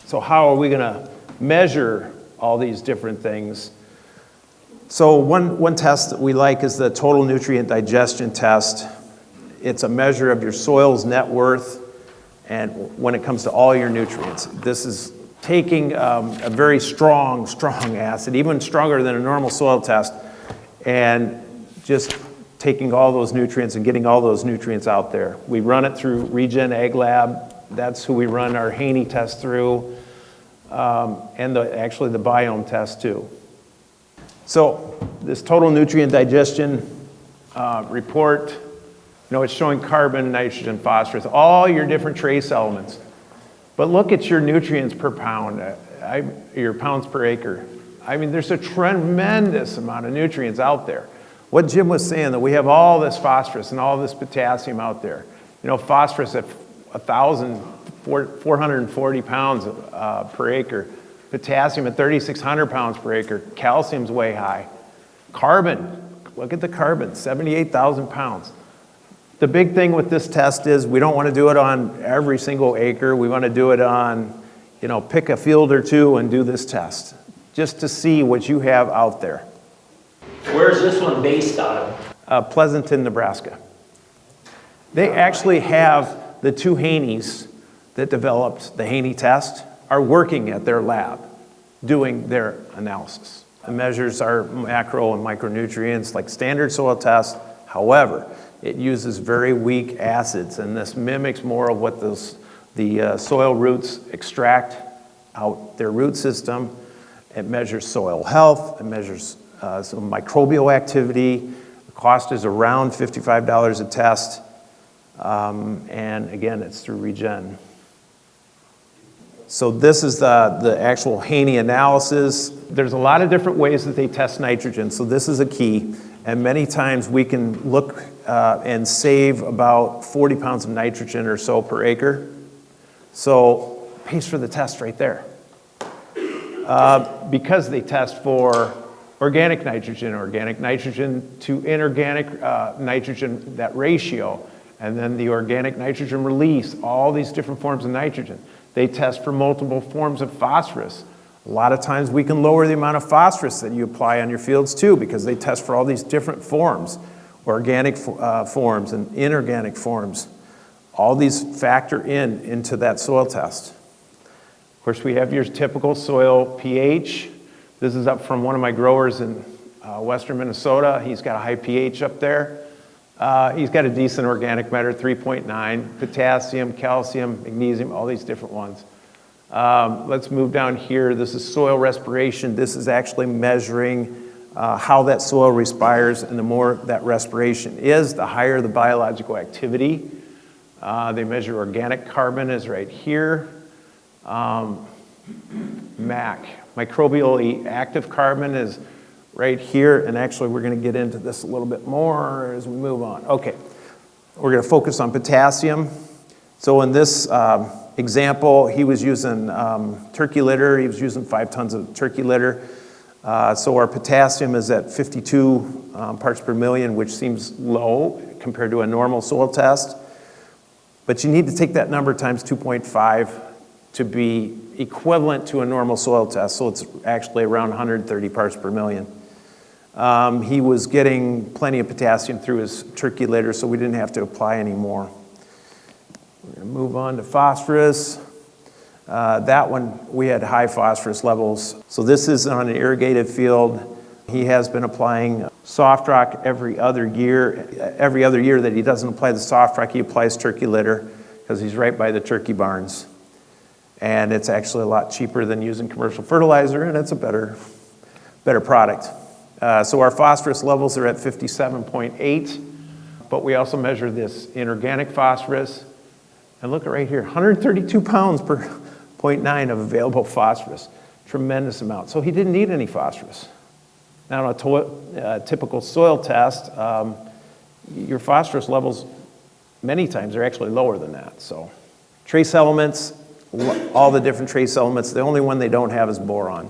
So how are we going to measure all these different things? So one test that we like is the total nutrient digestion test. It's a measure of your soil's net worth and when it comes to all your nutrients. This is taking a very strong acid, even stronger than a normal soil test, and just taking all those nutrients and getting all those nutrients out there. We run it through Regen Ag Lab. That's who we run our Haney test through, and actually the biome test too. So this total nutrient digestion report, it's showing carbon, nitrogen, phosphorus, all your different trace elements. But look at your nutrients per pound, your pounds per acre. I mean, there's a tremendous amount of nutrients out there. What Jim was saying, that we have all this phosphorus and all this potassium out there. Phosphorus at 440 pounds per acre. Potassium at 3,600 pounds per acre. Calcium's way high. Carbon, look at the carbon, 78,000 pounds. The big thing with this test is we don't want to do it on every single acre. We want to do it on, pick a field or two and do this test, just to see what you have out there. Where's this one based out of? Pleasanton, Nebraska. They actually have the two Haneys that developed the Haney test are working at their lab doing their analysis. It measures our macro and micronutrients like standard soil tests. However, it uses very weak acids, and this mimics more of what the soil roots extract out their root system. It measures soil health. It measures some microbial activity. The cost is around $55 a test. And again, it's through Regen. So this is the actual Haney analysis. There's a lot of different ways that they test nitrogen, so this is a key. And many times we can look and save about 40 pounds of nitrogen or so per acre. So pays for the test right there. Because they test for organic nitrogen to inorganic nitrogen, that ratio, and then the organic nitrogen release, all these different forms of nitrogen. They test for multiple forms of phosphorus. A lot of times we can lower the amount of phosphorus that you apply on your fields too, because they test for all these different forms, organic forms and inorganic forms. All these factor into that soil test. Of course, we have your typical soil pH. This is up from one of my growers in western Minnesota. He's got a high pH up there. He's got a decent organic matter, 3.9, potassium, calcium, magnesium, all these different ones. Let's move down here. This is soil respiration. This is actually measuring how that soil respires, and the more that respiration is, the higher the biological activity. They measure organic carbon is right here. MAC, microbially active carbon, is right here, and actually we're going to get into this a little bit more as we move on. Okay, we're going to focus on potassium. So in this example, he was using turkey litter. He was using 5 tons of turkey litter. So our potassium is at 52 parts per million, which seems low compared to a normal soil test. But you need to take that number times 2.5 to be equivalent to a normal soil test. So it's actually around 130 parts per million. He was getting plenty of potassium through his turkey litter, so we didn't have to apply any more. We're going to move on to phosphorus. That one, we had high phosphorus levels. So this is on an irrigated field. He has been applying soft rock every other year. Every other year that he doesn't apply the soft rock, he applies turkey litter because he's right by the turkey barns. And it's actually a lot cheaper than using commercial fertilizer, and it's a better product. So our phosphorus levels are at 57.8, but we also measure this inorganic phosphorus. And look at right here, 132 pounds per 0.9 of available phosphorus. Tremendous amount. So he didn't need any phosphorus. Now, on a typical soil test, your phosphorus levels many times are actually lower than that. So trace elements, all the different trace elements, the only one they don't have is boron.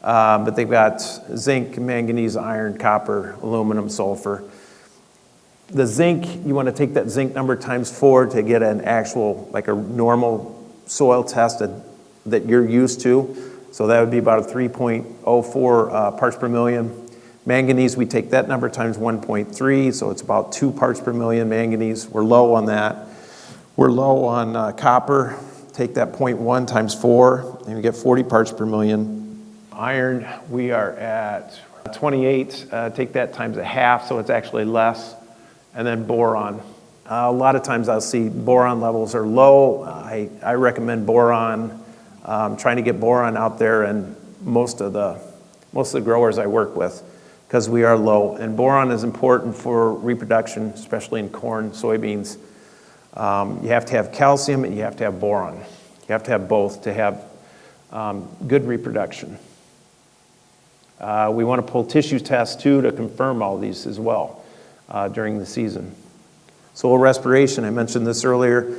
But they've got zinc, manganese, iron, copper, aluminum, sulfur. The zinc, you want to take that zinc number times 4 to get an actual, like a normal soil test. that you're used to. So that would be about a 3.04 parts per million. Manganese, we take that number times 1.3, so it's about 2 parts per million manganese. We're low on that. We're low on copper. Take that 0.1 times 4, and you get 40 parts per million. Iron, we are at 28. Take that times a half, so it's actually less. And then boron. A lot of times I'll see boron levels are low. I recommend boron. Trying to get boron out there, and most of the growers I work with, because we are low. And boron is important for reproduction, especially in corn, soybeans. You have to have calcium and you have to have boron. You have to have both to have good reproduction. We want to pull tissue tests too to confirm all these as well during the season. Soil respiration, I mentioned this earlier.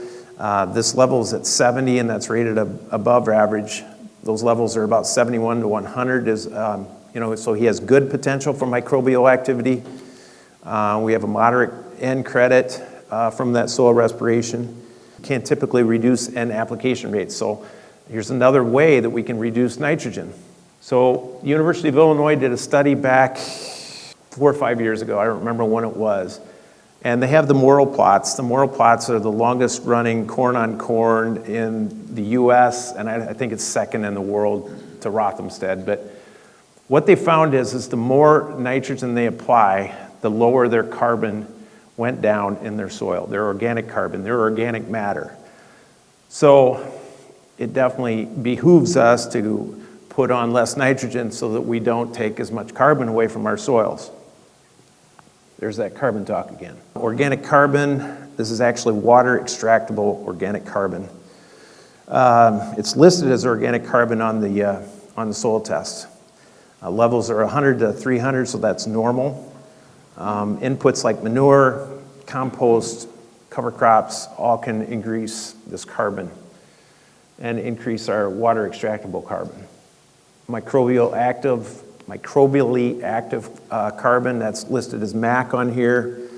This level is at 70, and that's rated above average. Those levels are about 71 to 100. So he has good potential for microbial activity. We have a moderate N credit from that soil respiration. Can't typically reduce N application rates. So here's another way that we can reduce nitrogen. So University of Illinois did a study back 4 or 5 years ago. I don't remember when it was. And they have the Morrill plots. The Morrill plots are the longest running corn on corn in the US, and I think it's second in the world to Rothamsted. But what they found is the more nitrogen they apply, the lower their carbon went down in their soil, their organic carbon, their organic matter. So it definitely behooves us to put on less nitrogen so that we don't take as much carbon away from our soils. There's that carbon talk again. Organic carbon, this is actually water extractable organic carbon. It's listed as organic carbon on the soil test. Levels are 100 to 300, so that's normal. Inputs like manure, compost, cover crops, all can increase this carbon and increase our water extractable carbon. Microbially active carbon, that's listed as MAC on here.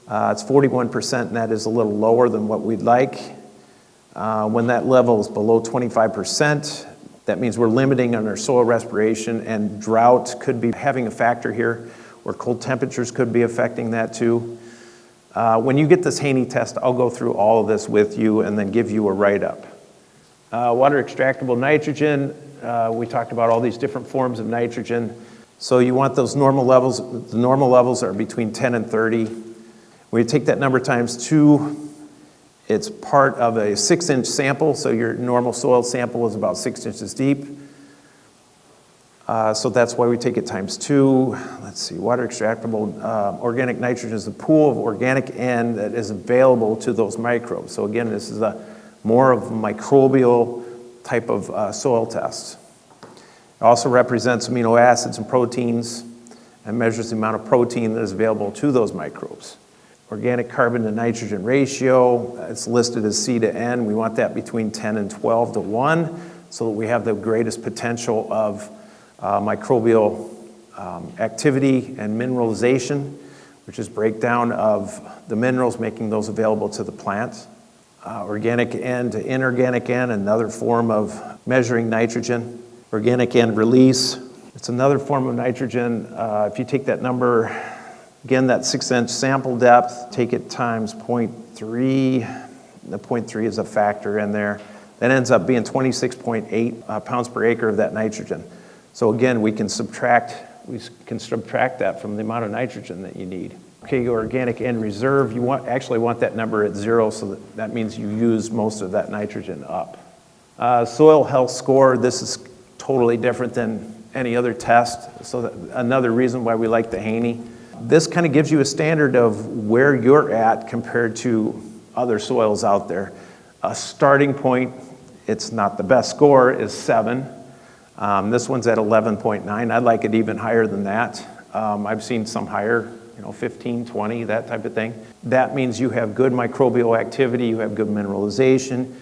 It's 41%, and that is a little lower than what we'd like. When that level is below 25%, that means we're limiting on our soil respiration, and drought could be having a factor here, or cold temperatures could be affecting that too. When you get this Haney test, I'll go through all of this with you and then give you a write-up. Water extractable nitrogen, we talked about all these different forms of nitrogen. So you want those normal levels. The normal levels are between 10 and 30. When you take that number times 2, it's part of a 6-inch sample, so your normal soil sample is about 6 inches deep. So that's why we take it times 2. Let's see, water extractable organic nitrogen is a pool of organic N that is available to those microbes. So again, this is more of a microbial type of soil test. It also represents amino acids and proteins and measures the amount of protein that is available to those microbes. Organic carbon to nitrogen ratio, it's listed as C to N. We want that between 10 and 12 to 1 so that we have the greatest potential of microbial activity and mineralization, which is breakdown of the minerals, making those available to the plant. Organic N to inorganic N, another form of measuring nitrogen. Organic N release, it's another form of nitrogen. If you take that number, again, that 6-inch sample depth, take it times 0.3. The 0.3 is a factor in there. That ends up being 26.8 pounds per acre of that nitrogen. So again, we can subtract that from the amount of nitrogen that you need. Okay, your organic N reserve, you actually want that number at 0, so that means you use most of that nitrogen up. Soil health score, this is totally different than any other test, so another reason why we like the Haney. This kind of gives you a standard of where you're at compared to other soils out there. A starting point, it's not the best score, is 7. This one's at 11.9. I'd like it even higher than that. I've seen some higher, 15, 20, that type of thing. That means you have good microbial activity, you have good mineralization,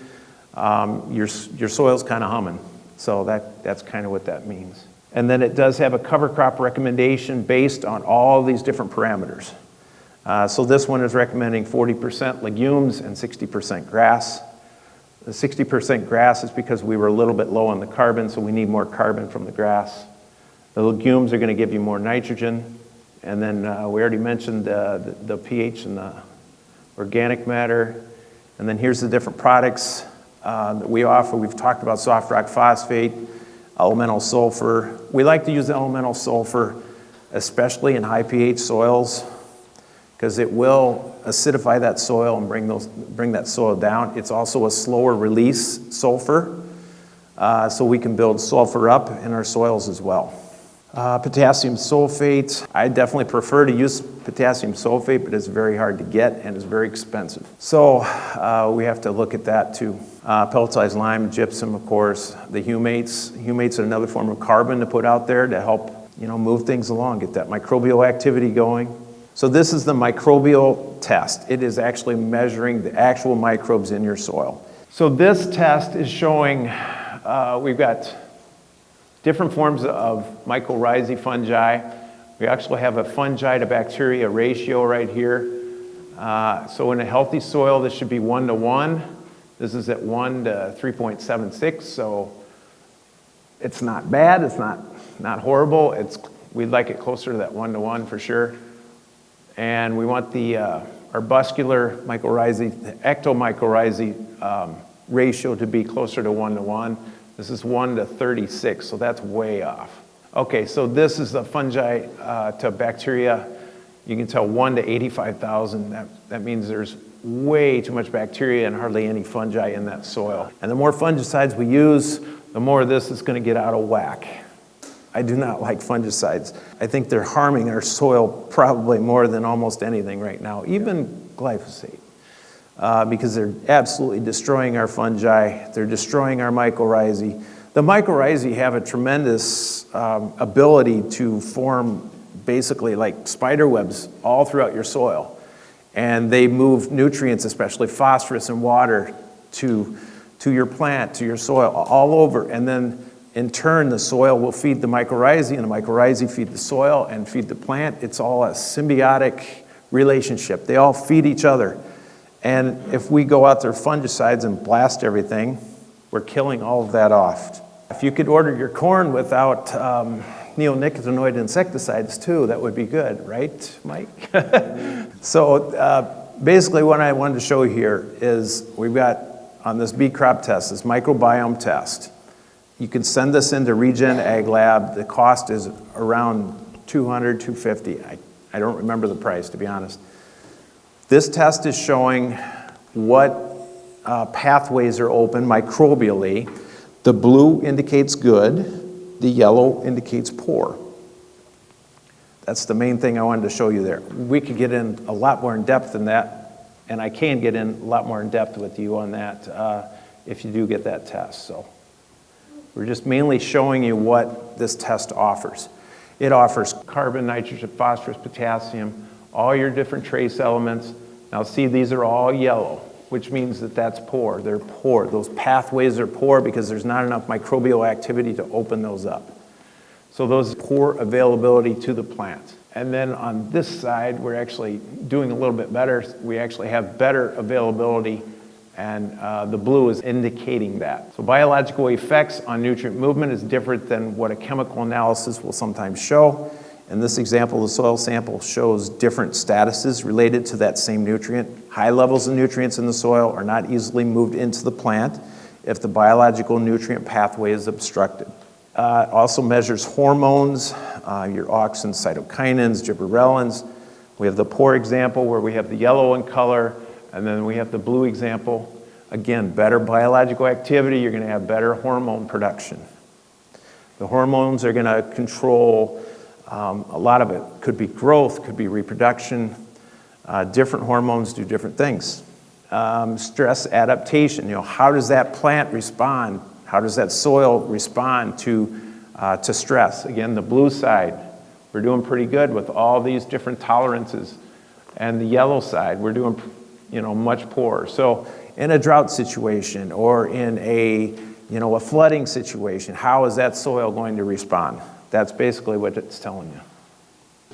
your soil's kind of humming. So that's kind of what that means. And then it does have a cover crop recommendation based on all these different parameters. So this one is recommending 40% legumes and 60% grass. The 60% grass is because we were a little bit low on the carbon, so we need more carbon from the grass. The legumes are going to give you more nitrogen. And then we already mentioned the pH and the organic matter. And then here's the different products that we offer. We've talked about soft rock phosphate, elemental sulfur. We like to use elemental sulfur, especially in high pH soils, because it will acidify that soil and bring that soil down. It's also a slower release sulfur, so we can build sulfur up in our soils as well. Potassium sulfate, I definitely prefer to use potassium sulfate, but it's very hard to get and it's very expensive. So we have to look at that too. Pelletized lime, gypsum, of course, the humates. Humates are another form of carbon to put out there to help, move things along, get that microbial activity going. So this is the microbial test. It is actually measuring the actual microbes in your soil. So this test is showing, we've got different forms of mycorrhizae fungi. We actually have a fungi to bacteria ratio right here. So in a healthy soil, this should be 1 to 1. This is at 1 to 3.76, so it's not bad, it's not horrible. We'd like it closer to that 1 to 1 for sure. And we want the arbuscular mycorrhizae, the ectomycorrhizae ratio to be closer to 1 to 1. This is 1 to 36, so that's way off. Okay, so this is the fungi to bacteria. You can tell 1 to 85,000. That means there's way too much bacteria and hardly any fungi in that soil. And the more fungicides we use, the more this is going to get out of whack. I do not like fungicides. I think they're harming our soil probably more than almost anything right now, even glyphosate. Because they're absolutely destroying our fungi, they're destroying our mycorrhizae. The mycorrhizae have a tremendous ability to form basically like spider webs all throughout your soil. And they move nutrients, especially phosphorus and water, to your plant, to your soil, all over. And then in turn, the soil will feed the mycorrhizae, and the mycorrhizae feed the soil and feed the plant. It's all a symbiotic relationship. They all feed each other. And if we go out there fungicides and blast everything, we're killing all of that off. If you could order your corn without neonicotinoid insecticides too, that would be good, right, Mike? So basically what I wanted to show here is we've got on this bee crop test, this microbiome test. You can send this into Regen Ag Lab. The cost is around $200, $250. I don't remember the price, to be honest. This test is showing what pathways are open microbially. The blue indicates good, the yellow indicates poor. That's the main thing I wanted to show you there. We could get in a lot more in depth than that, and I can get in a lot more in depth with you on that if you do get that test. So we're just mainly showing you what this test offers. It offers carbon, nitrogen, phosphorus, potassium, all your different trace elements. Now see, these are all yellow, which means that that's poor. They're poor. Those pathways are poor because there's not enough microbial activity to open those up. So those poor availability to the plant. And then on this side, we're actually doing a little bit better. We actually have better availability, and the blue is indicating that. So biological effects on nutrient movement is different than what a chemical analysis will sometimes show. In this example, the soil sample shows different statuses related to that same nutrient. High levels of nutrients in the soil are not easily moved into the plant if the biological nutrient pathway is obstructed. It also measures hormones, your auxins, cytokinins, gibberellins. We have the poor example where we have the yellow in color, and then we have the blue example. Again, better biological activity, you're going to have better hormone production. The hormones are going to control a lot of it. Could be growth, could be reproduction. Different hormones do different things. Stress adaptation, how does that plant respond? How does that soil respond to stress? Again, the blue side, we're doing pretty good with all these different tolerances. And the yellow side, we're doing much poorer. So in a drought situation or in a flooding situation, how is that soil going to respond? That's basically what it's telling you.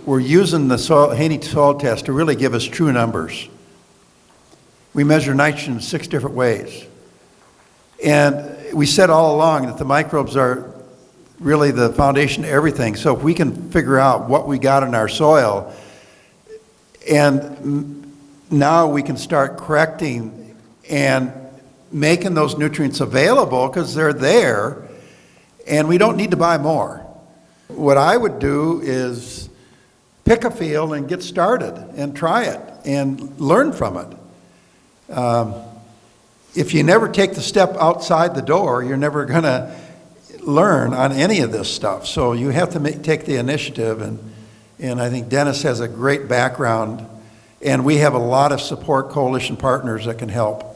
We're using the Haney soil test to really give us true numbers. We measure nitrogen in 6 different ways. And we said all along that the microbes are really the foundation of everything. So if we can figure out what we got in our soil, and now we can start correcting and making those nutrients available because they're there, and we don't need to buy more. What I would do is pick a field and get started and try it and learn from it. If you never take the step outside the door, you're never going to learn on any of this stuff. So you have to take the initiative, and I think Dennis has a great background, and we have a lot of support coalition partners that can help.